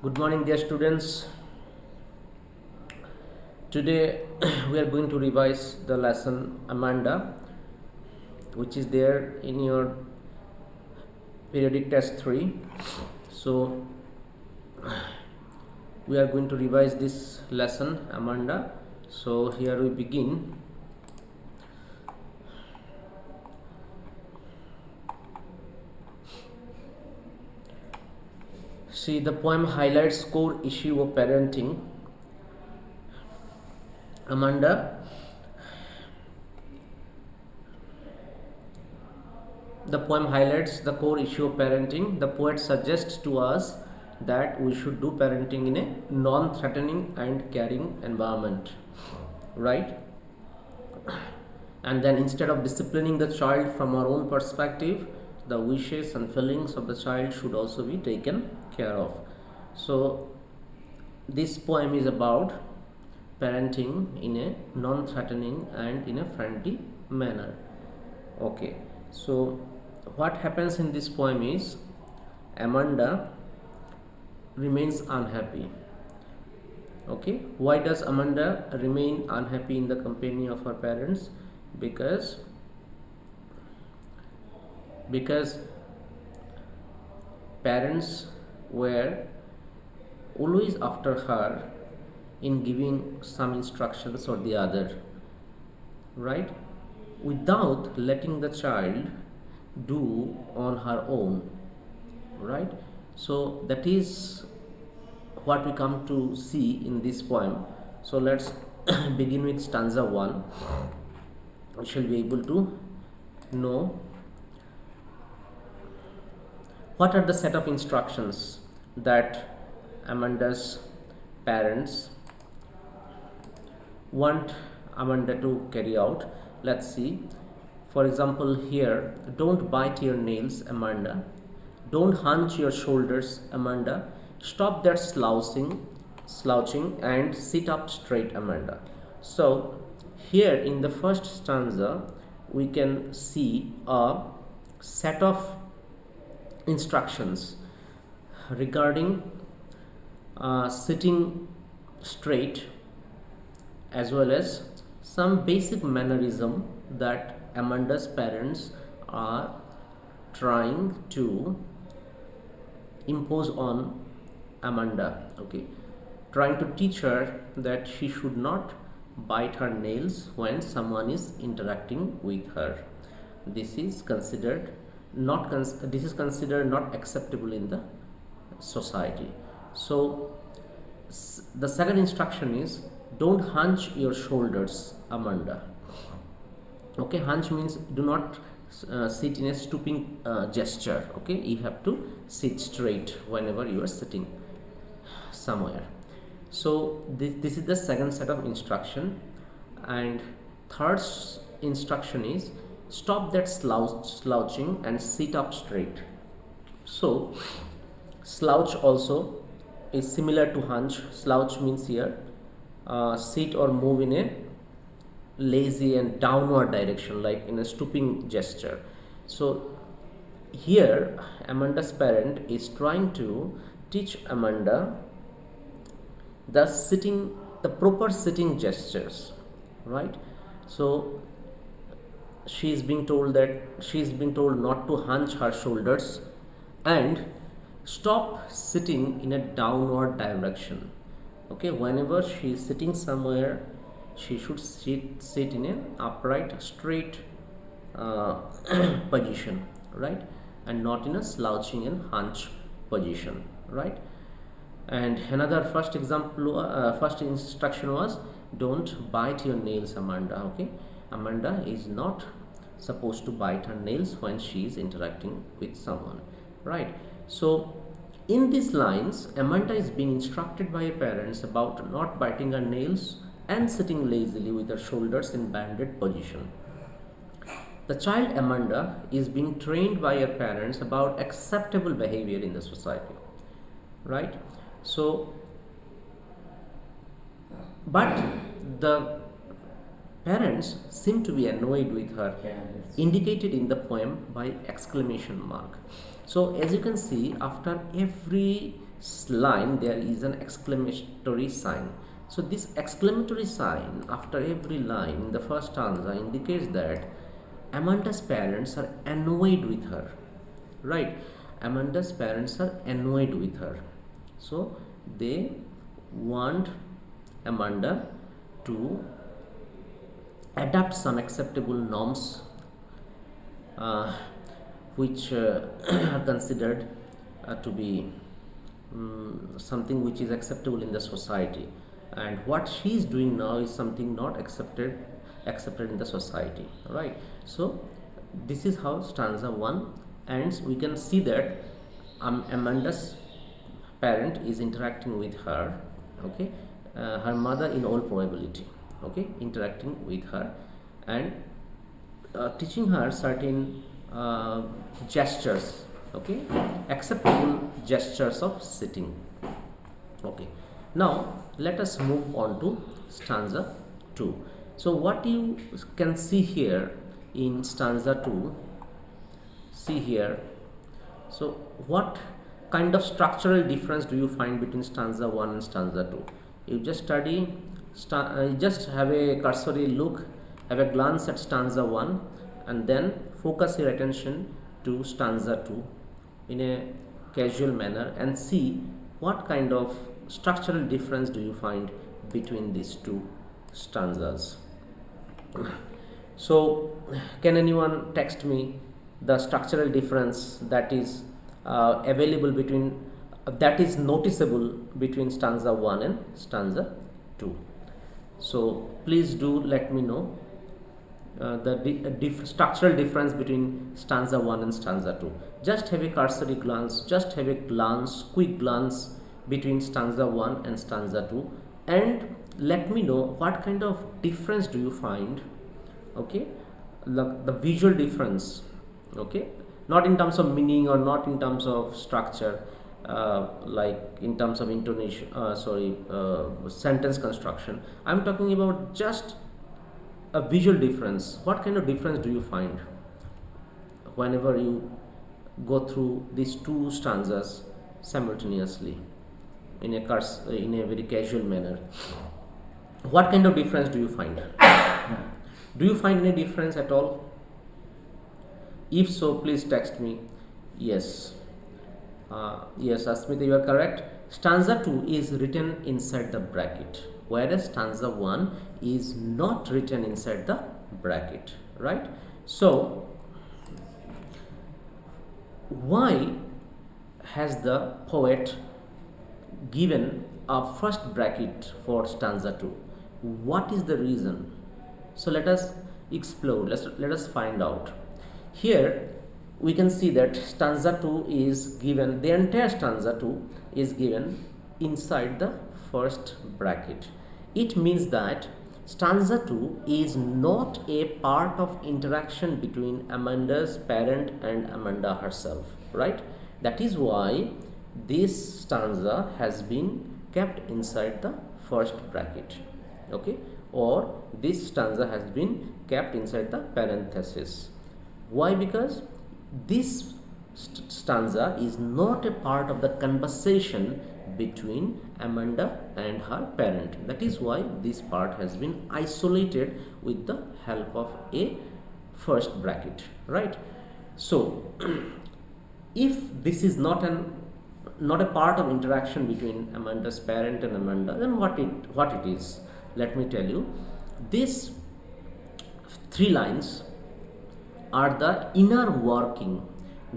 Good morning, dear students. Today we are going to revise the lesson Amanda, which is there in your periodic test 3. So we are going to revise this lesson Amanda. So here we begin. See, the poem highlights core issue of parenting. Amanda, the poem highlights the core issue of parenting. The poet suggests to us that we should do parenting in a non-threatening and caring environment, right? And then instead of disciplining the child from our own perspective, the wishes and feelings of the child should also be taken care of. So this poem is about parenting in a non-threatening and in a friendly manner. Okay, so what happens in this poem is Amanda remains unhappy. Okay, why does Amanda remain unhappy in the company of her parents? Because parents were always after her in giving some instructions or the other, right, without letting the child do on her own, right? So that is what we come to see in this poem. So let's begin with stanza 1. We shall be able to know what are the set of instructions that Amanda's parents want Amanda to carry out. Let's see. For example, here, don't bite your nails, Amanda. Don't hunch your shoulders, Amanda. Stop that slouching and sit up straight, Amanda. So here in the first stanza, we can see a set of instructions regarding sitting straight, as well as some basic mannerism that Amanda's parents are trying to impose on Amanda. Okay, trying to teach her that she should not bite her nails when someone is interacting with her. This is considered not acceptable in the society. So the second instruction is don't hunch your shoulders, Amanda. Okay, hunch means do not sit in a stooping gesture. Okay, you have to sit straight whenever you are sitting somewhere. So this is the second set of instruction. And third instruction is stop that slouching and sit up straight. So slouch also is similar to hunch. Slouch means here sit or move in a lazy and downward direction, like in a stooping gesture. So here Amanda's parent is trying to teach Amanda the proper sitting gestures, right? So she is being told not to hunch her shoulders and stop sitting in a downward direction. Okay, whenever she is sitting somewhere, she should sit in an upright, straight position, right, and not in a slouching and hunch position, right? And another first instruction was don't bite your nails, Amanda. Okay, Amanda is not supposed to bite her nails when she is interacting with someone, right? So in these lines, Amanda is being instructed by her parents about not biting her nails and sitting lazily with her shoulders in banded position. The child Amanda is being trained by her parents about acceptable behavior in the society, right? So, but the parents seem to be annoyed with her, indicated in the poem by exclamation mark. So as you can see, after every line there is an exclamatory sign. So this exclamatory sign after every line in the first stanza indicates that Amanda's parents are annoyed with her, right? Amanda's parents are annoyed with her, so they want Amanda to adapt some acceptable norms which are considered to be something which is acceptable in the society, and what she is doing now is something not accepted in the society, right? So this is how stanza 1 ends. We can see that Amanda's parent is interacting with her, okay, her mother in all probability, okay, interacting with her and teaching her certain gestures, okay, acceptable gestures of sitting. Okay, now let us move on to stanza 2. So what you can see here in stanza 2, see here, so what kind of structural difference do you find between stanza 1 and stanza 2? You just study, just have a cursory look, have a glance at stanza 1 and then focus your attention to stanza 2 in a casual manner and see what kind of structural difference do you find between these two stanzas. So can anyone text me the structural difference that is available between that is noticeable between stanza 1 and stanza 2? So please do let me know the structural difference between stanza 1 and stanza 2. Just have a cursory glance, just have a glance, quick glance between stanza 1 and stanza 2 and let me know what kind of difference do you find, okay, the visual difference, okay, not in terms of meaning or not in terms of structure, like in terms of intonation, sentence construction. I'm talking about just a visual difference. What kind of difference do you find whenever you go through these two stanzas simultaneously in a very casual manner? What kind of difference do you find? Do you find any difference at all? If so, please text me. Yes. Yes, Asmita, you are correct. Stanza 2 is written inside the bracket, whereas stanza 1 is not written inside the bracket, right? So why has the poet given a first bracket for stanza 2? What is the reason? So let us explore, let us find out. Here we can see that stanza 2 is given, the entire stanza 2 is given inside the first bracket. It means that stanza 2 is not a part of interaction between Amanda's parent and Amanda herself, right? That is why this stanza has been kept inside the first bracket, okay, or this stanza has been kept inside the parenthesis. Why? Because this stanza is not a part of the conversation between Amanda and her parent. That is why this part has been isolated with the help of a first bracket, right? So if this is not a part of interaction between Amanda's parent and Amanda, then what it is? Let me tell you. These three lines are the inner working,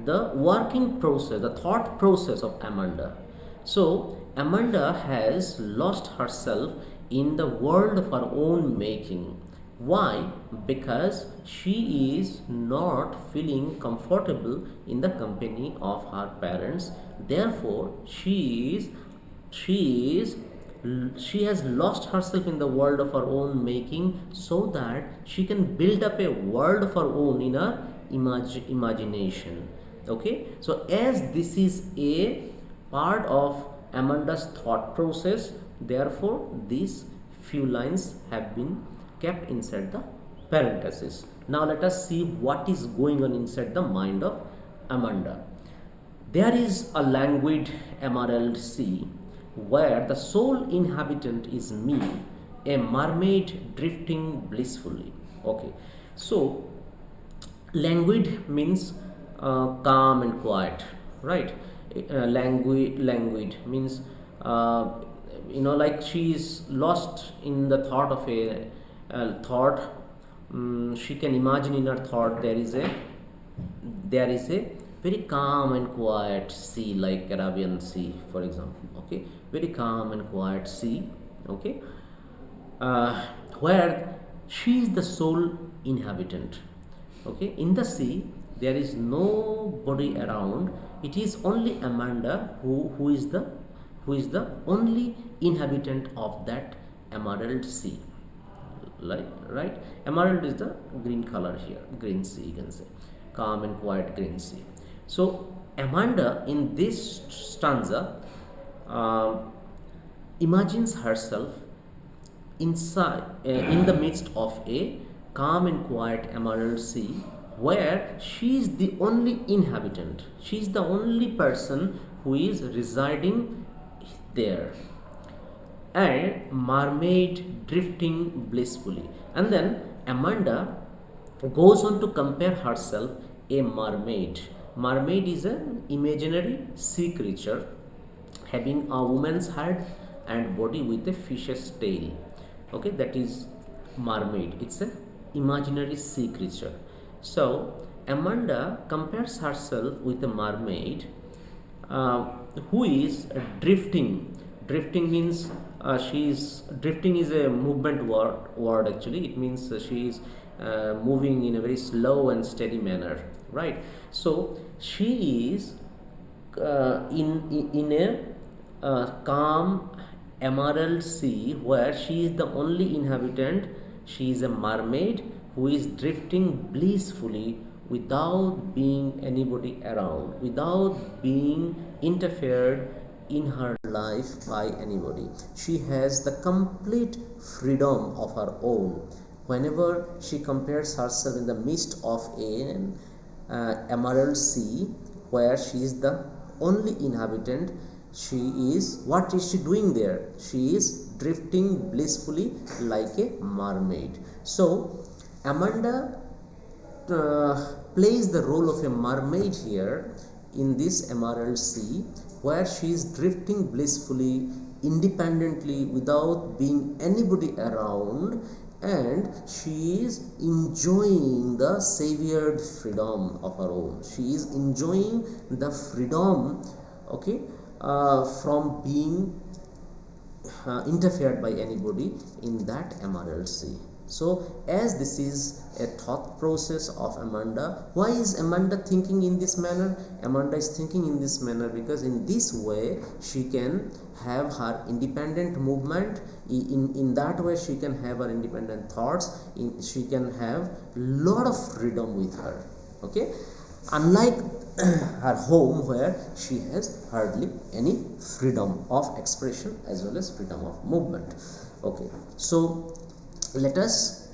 the working process, the thought process of Amanda. So Amanda has lost herself in the world of her own making. Why? Because she is not feeling comfortable in the company of her parents. Therefore, she has lost herself in the world of her own making so that she can build up a world of her own in her imagination. Okay, so as this is a part of Amanda's thought process, therefore these few lines have been kept inside the parenthesis. Now let us see what is going on inside the mind of Amanda. There is a languid emerald sea where the sole inhabitant is me, a mermaid drifting blissfully. Okay, so languid means calm and quiet, right? Languid means like she is lost in the thought of a thought. She can imagine in her thought there is a very calm and quiet sea, like Arabian Sea, for example. Okay, very calm and quiet sea. Okay, uh, where she is the sole inhabitant. Okay, in the sea there is nobody around. It is only Amanda who is the only inhabitant of that emerald sea. Like, right, emerald is the green color here, green sea, you can say, calm and quiet green sea. So Amanda in this stanza uh, imagines herself inside in the midst of a calm and quiet emerald sea where she is the only inhabitant, she is the only person who is residing there, and mermaid drifting blissfully. And then Amanda goes on to compare herself a mermaid. Mermaid is an imaginary sea creature having a woman's head and body with a fish's tail. Okay, that is mermaid. It's an imaginary sea creature. So Amanda compares herself with a mermaid uh, who is drifting. Drifting means she is drifting is a movement word actually. It means she is moving in a very slow and steady manner, right? So she is in a calm emerald sea where she is the only inhabitant. She is a mermaid who is drifting blissfully without being anybody around, without being interfered in her life by anybody. She has the complete freedom of her own. Whenever she compares herself in the midst of an emerald sea where she is the only inhabitant, what is she doing there? She is drifting blissfully like a mermaid. So Amanda plays the role of a mermaid here in this emerald sea where she is drifting blissfully, independently, without being anybody around, and she is enjoying the savoured freedom of her own. She is enjoying the freedom, okay, from being interfered by anybody in that emerald sea. So as this is a thought process of Amanda, why is Amanda thinking in this manner? Amanda is thinking in this manner because in this way she can have her independent movement. In that way she can have her independent thoughts. She can have lot of freedom with her. Okay, unlike her home where she has hardly any freedom of expression as well as freedom of movement. Okay, so let us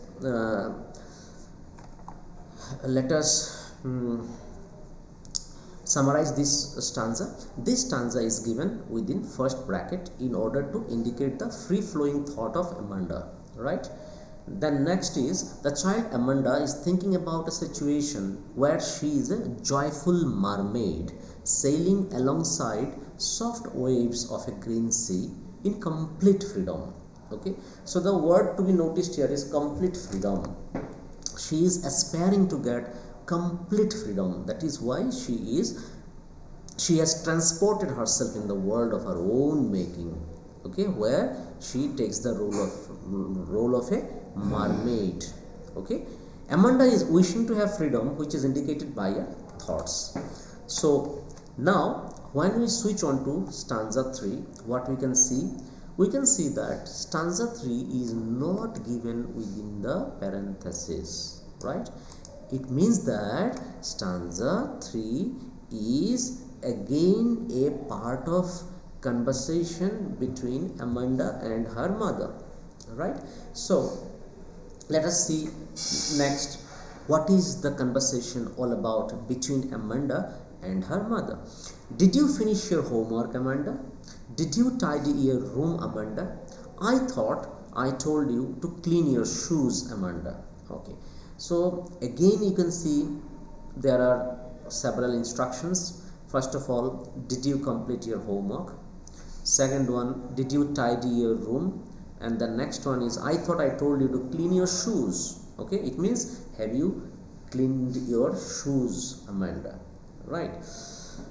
summarize this stanza. This stanza is given within first bracket in order to indicate the free-flowing thought of Amanda, right? Then next is the child Amanda is thinking about a situation where she is a joyful mermaid sailing alongside soft waves of a green sea in complete freedom. Okay, so the word to be noticed here is complete freedom. She is aspiring to get complete freedom. That is why she has transported herself in the world of her own making. Okay, where she takes the role of a mermaid. Okay, Amanda is wishing to have freedom, which is indicated by her thoughts. So now when we switch on to stanza 3, what we can see? We can see that stanza 3 is not given within the parenthesis, right? It means that stanza 3 is again a part of conversation between Amanda and her mother, right? So let us see next what is the conversation all about between Amanda and her mother. Did you finish your homework, Amanda? Did you tidy your room, Amanda? I thought I told you to clean your shoes, Amanda. Okay, so again you can see there are several instructions. First of all, did you complete your homework? Second one, did you tidy your room? And the next one is, I thought I told you to clean your shoes. Okay, it means, have you cleaned your shoes, Amanda? Right.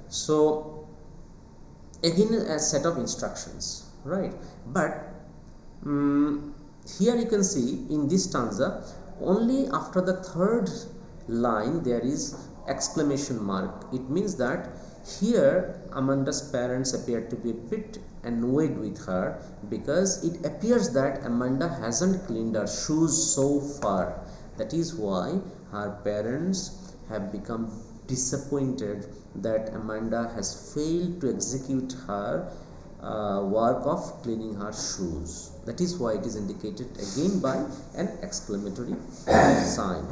So again a set of instructions, right? But here you can see in this stanza, only after the third line there is exclamation mark. It means that here Amanda's parents appear to be a bit annoyed with her, because it appears that Amanda hasn't cleaned her shoes so far. That is why her parents have become disappointed that Amanda has failed to execute her work of cleaning her shoes. That is why it is indicated again by an exclamatory sign.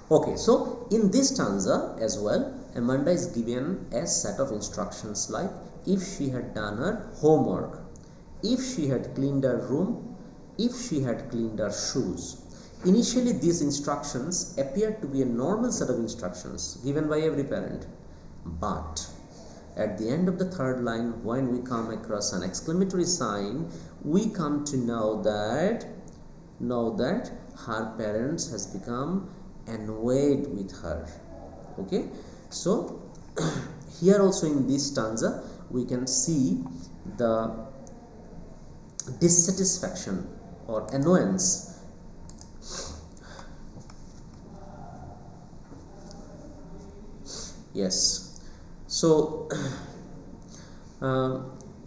Okay, so in this stanza as well, Amanda is given a set of instructions like, if she had done her homework, if she had cleaned her room, if she had cleaned her shoes. Initially these instructions appear to be a normal set of instructions given by every parent, but at the end of the third line, when we come across an exclamatory sign, we come to know that her parents has become annoyed with her. Okay, so here also in this stanza we can see the dissatisfaction or annoyance. Yes, so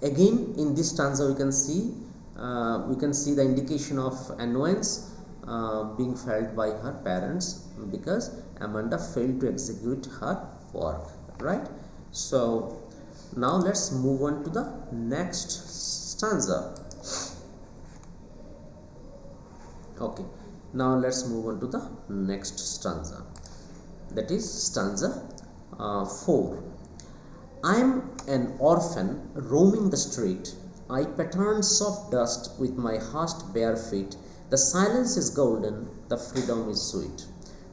again in this stanza we can see the indication of annoyance being felt by her parents, because Amanda failed to execute her work, right? So now let's move on to the next stanza. Okay, now let's move on to the next stanza, that is stanza 4. I am an orphan roaming the street. I pattern soft dust with my hushed bare feet. The silence is golden, the freedom is sweet.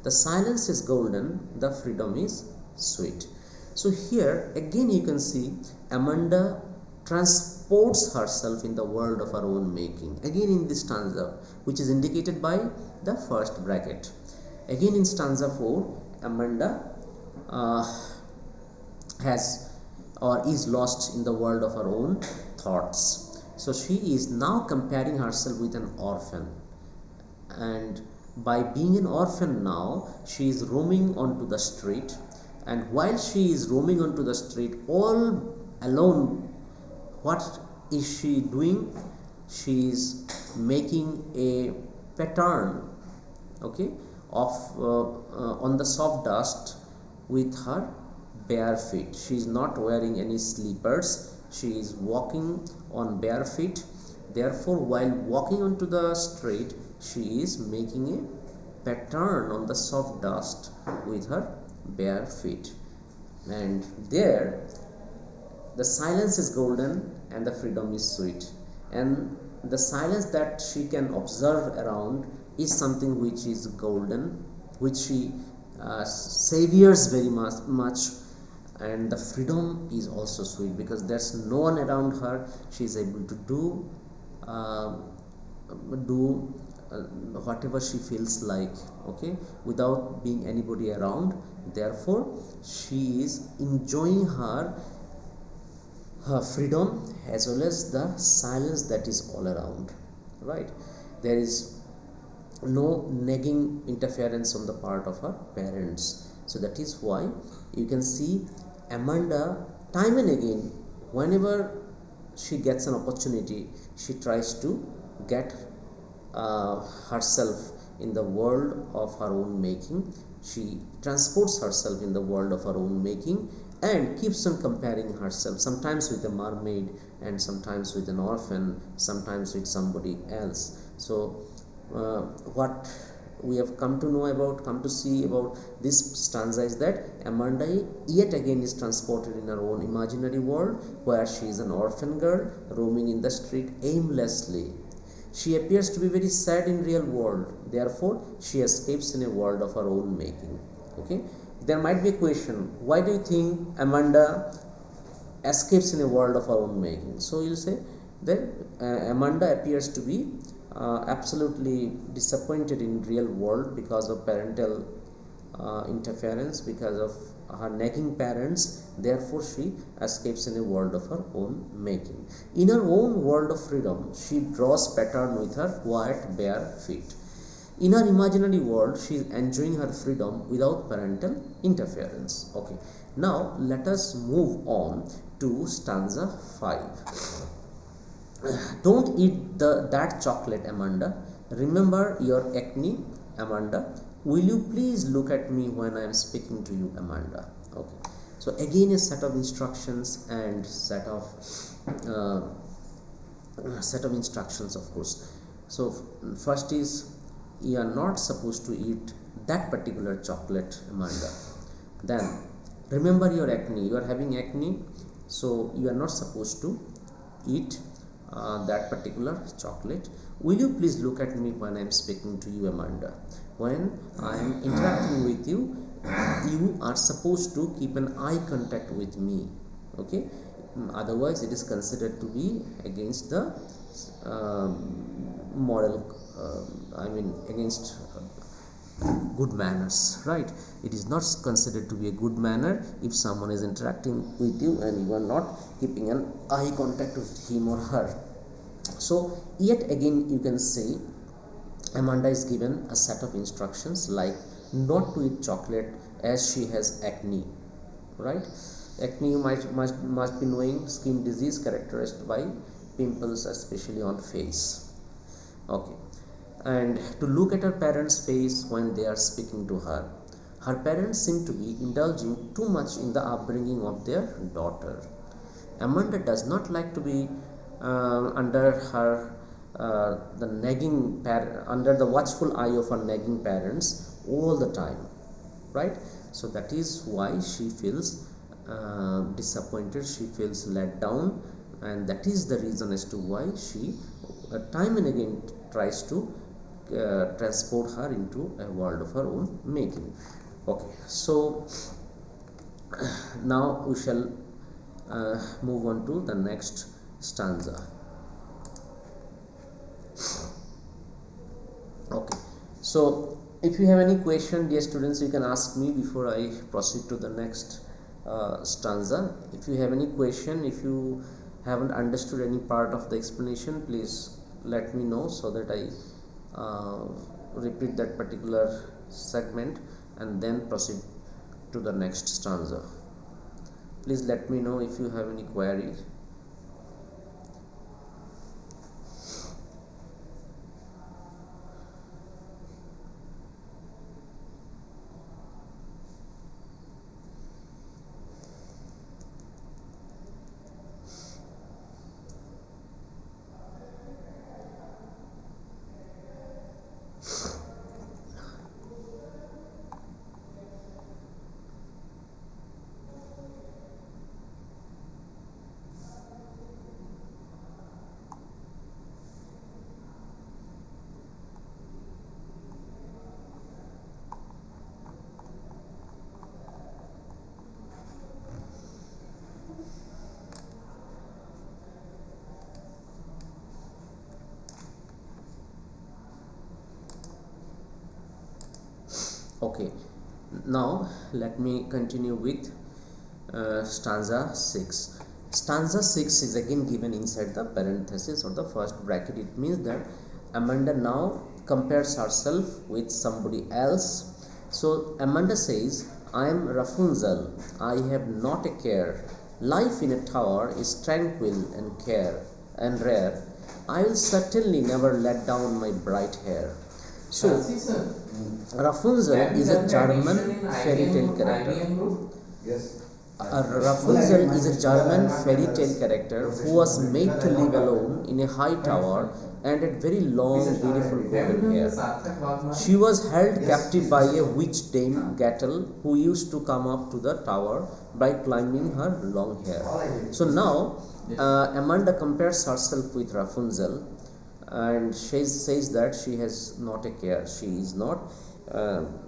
The silence is golden, the freedom is sweet. So here again you can see Amanda transports herself in the world of her own making. Again in this stanza, which is indicated by the first bracket. Again in stanza 4, Amanda is lost in the world of her own thoughts. So she is now comparing herself with an orphan, and by being an orphan now she is roaming onto the street, and while she is roaming onto the street all alone, what is she doing? She is making a pattern, okay, of on the soft dust with her bare feet. She is not wearing any slippers, she is walking on bare feet. Therefore, while walking onto the street, she is making a pattern on the soft dust with her bare feet. And there, the silence is golden and the freedom is sweet. And the silence that she can observe around is something which is golden, which she savours very much, and the freedom is also sweet, because there's no one around her. She is able to do whatever she feels like, okay, without being anybody around. Therefore, she is enjoying her freedom as well as the silence that is all around, right? There is no nagging interference on the part of her parents. So that is why you can see Amanda time and again, whenever she gets an opportunity, she tries to get herself in the world of her own making. She transports herself in the world of her own making and keeps on comparing herself, sometimes with a mermaid and sometimes with an orphan, sometimes with somebody else. So we have come to see about this stanza is that Amanda yet again is transported in her own imaginary world, where she is an orphan girl roaming in the street aimlessly. She appears to be very sad in real world, therefore she escapes in a world of her own making. Okay, there might be a question, why do you think Amanda escapes in a world of her own making? So you'll say that Amanda appears to be absolutely disappointed in real world because of parental interference, because of her nagging parents, therefore she escapes in a world of her own making. In her own world of freedom, she draws pattern with her quiet bare feet. In her imaginary world, she is enjoying her freedom without parental interference. Okay, now let us move on to stanza 5. Don't eat that chocolate, Amanda. Remember your acne, Amanda. Will you please look at me when I am speaking to you, Amanda? Okay. So again, a set of instructions and set of instructions, of course. So first is, you are not supposed to eat that particular chocolate, Amanda. Then remember your acne. You are having acne, so you are not supposed to eat that particular chocolate. Will you please look at me when I am speaking to you, Amanda? When I am interacting with you, you are supposed to keep an eye contact with me. Okay, otherwise it is considered to be against the moral, against good manners, right? It is not considered to be a good manner if someone is interacting with you and you are not keeping an eye contact with him or her. So yet again you can say Amanda is given a set of instructions like not to eat chocolate as she has acne, right? Acne, you must be knowing, skin disease characterized by pimples, especially on face. Okay, and to look at her parents' face when they are speaking to her. Her parents seem to be indulging too much in the upbringing of their daughter. Amanda does not like to be under her under the watchful eye of her nagging parents all the time, right? So that is why she feels disappointed, she feels let down, and that is the reason as to why she time and again tries to transport her into a world of her own making. Okay, so now we shall move on to the next stanza. Okay, so if you have any question, dear students, you can ask me before I proceed to the next stanza. If you have any question, if you haven't understood any part of the explanation, please let me know so that I repeat that particular segment and then proceed to the next stanza. Please let me know if you have any queries. Okay, now let me continue with stanza 6. Stanza 6 is again given inside the parenthesis or the first bracket. It means that Amanda now compares herself with somebody else. So Amanda says, I am Rapunzel, I have not a care. Life in a tower is tranquil and rare. I will certainly never let down my bright hair. So Rapunzel is a German fairy tale character. Yes. Rapunzel is a German fairy tale character who was made to live alone in a high tower and had very long, beautiful golden hair. She was held captive by a witch Dame Gattel, who used to come up to the tower by climbing her long hair. So now Amanda compares herself with Rapunzel, and she says that she has not a care. She is not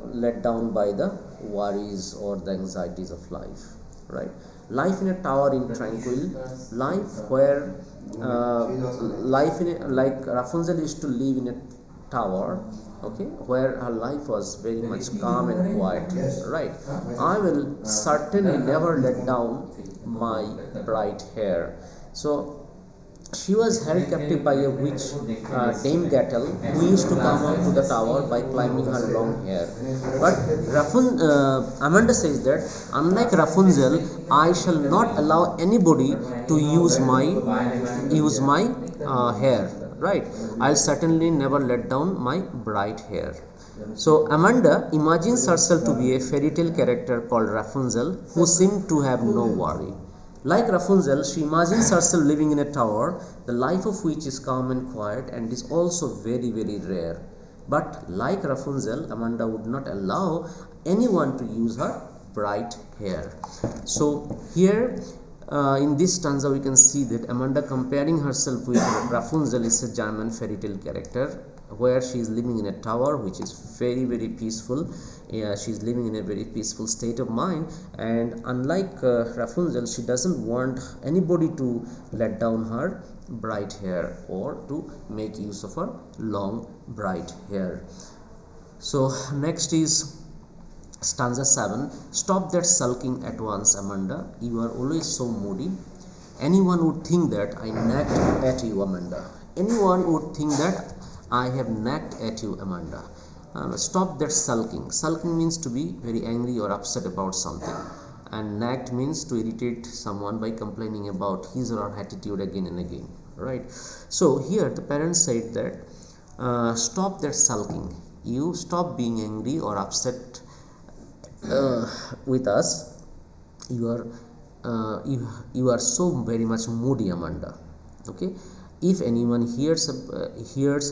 let down by the worries or the anxieties of life, right? Life in a tower in tranquil, life where life in a, like Rapunzel used to live in a tower, okay, where her life was very much calm and quiet, right? I will certainly never let down my bright hair. So she was held captive by a witch, Dame Gattel, who used to come up to the tower by climbing her long hair. But Amanda says that, unlike Rapunzel, I shall not allow anybody to use my hair. Right? I'll certainly never let down my bright hair. So Amanda imagines herself to be a fairy tale character called Rapunzel, who seemed to have no worry. Like Rapunzel, she imagines herself living in a tower, the life of which is calm and quiet and is also very, very rare. But like Rapunzel, Amanda would not allow anyone to use her bright hair. So here in this stanza we can see that Amanda comparing herself with Rapunzel is a German fairy tale character, where she is living in a tower which is very, very peaceful. She is living in a very peaceful state of mind, and unlike Rapunzel, she doesn't want anybody to let down her bright hair or to make use of her long bright hair. So next is stanza 7. Stop that sulking at once, Amanda. You are always so moody. Anyone would think that I nagged at you, Amanda. Anyone would think that I have nagged at you, Amanda. Stop that sulking. Sulking means to be very angry or upset about something, and nagged means to irritate someone by complaining about his or her attitude again and again, right? So here the parents said that stop that sulking. You stop being angry or upset with us. You are so very much moody, Amanda. Okay. If anyone hears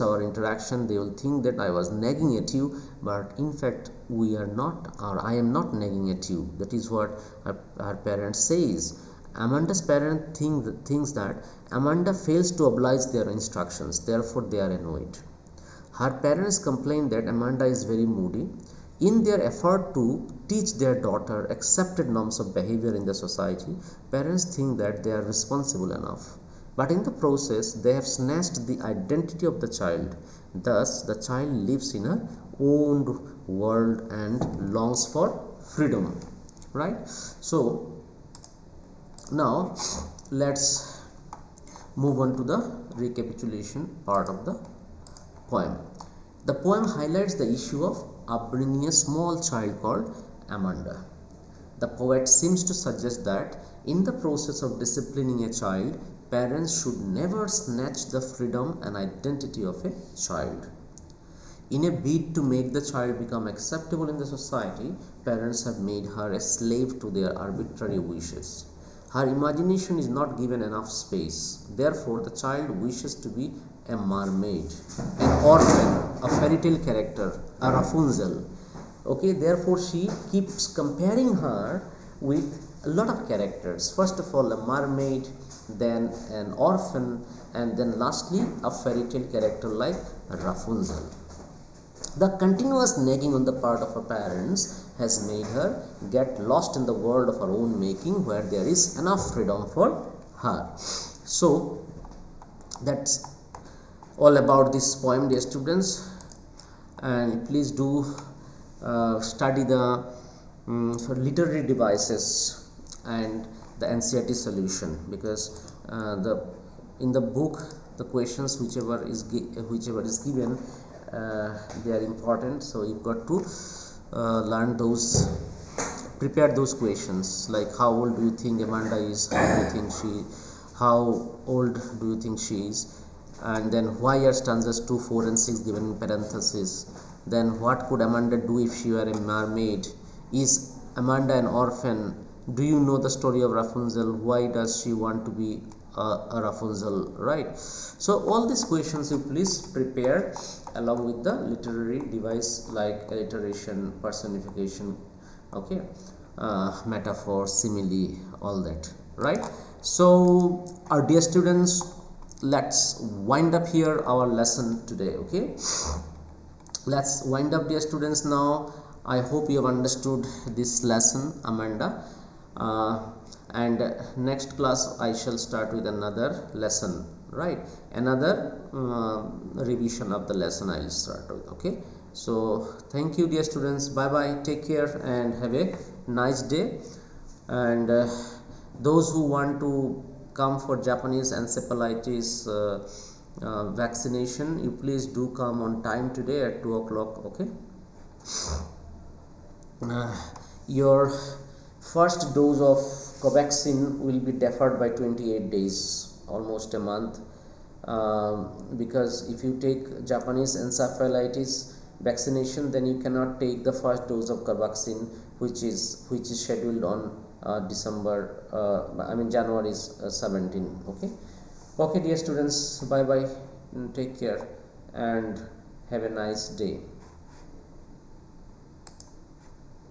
our interaction, they will think that I was nagging at you, but in fact we are not, or I am not nagging at you. That is what her parent says. Amanda's parent thinks that Amanda fails to oblige their instructions, therefore they are annoyed. Her parents complain that Amanda is very moody. In their effort to teach their daughter accepted norms of behavior in the society, parents think that they are responsible enough. But in the process, they have snatched the identity of the child. Thus, the child lives in a own world and longs for freedom. Right? So, now let's move on to the recapitulation part of the poem. The poem highlights the issue of upbringing a small child called Amanda. The poet seems to suggest that in the process of disciplining a child, parents should never snatch the freedom and identity of a child. In a bid to make the child become acceptable in the society, parents have made her a slave to their arbitrary wishes. Her imagination is not given enough space. Therefore, the child wishes to be a mermaid, an orphan, a fairy tale character, a Rapunzel. Okay, therefore she keeps comparing her with a lot of characters. First of all, a mermaid, then an orphan, and then lastly a fairy tale character like Rapunzel. The continuous nagging on the part of her parents has made her get lost in the world of her own making, where there is enough freedom for her. So that's all about this poem, dear students, and please do study the literary devices and the NCERT solution, because in the book the questions whichever is given, they are important, so you've got to learn those, prepare those questions, like how old do you think Amanda is, how old do you think she is, and then why are stanzas 2, 4 and 6 given in parentheses, then what could Amanda do if she were a mermaid, is Amanda an orphan, do you know the story of Rapunzel, why does she want to be Rapunzel, right? So all these questions you please prepare along with the literary device like alliteration, personification, okay, metaphor, simile, all that, right? So our dear students, let's wind up here our lesson today. Okay, let's wind up, dear students. Now I hope you have understood this lesson, Amanda, and next class I shall start with another lesson, right? Another revision of the lesson I'll start with. Okay, so thank you, dear students. Bye bye, take care and have a nice day. And those who want to come for Japanese encephalitis vaccination, you please do come on time today at 2 o'clock. Okay, your first dose of Covaxin will be deferred by 28 days, almost a month, because if you take Japanese encephalitis vaccination, then you cannot take the first dose of Covaxin, which is scheduled on January 17. Okay, dear students, bye bye, take care and have a nice day.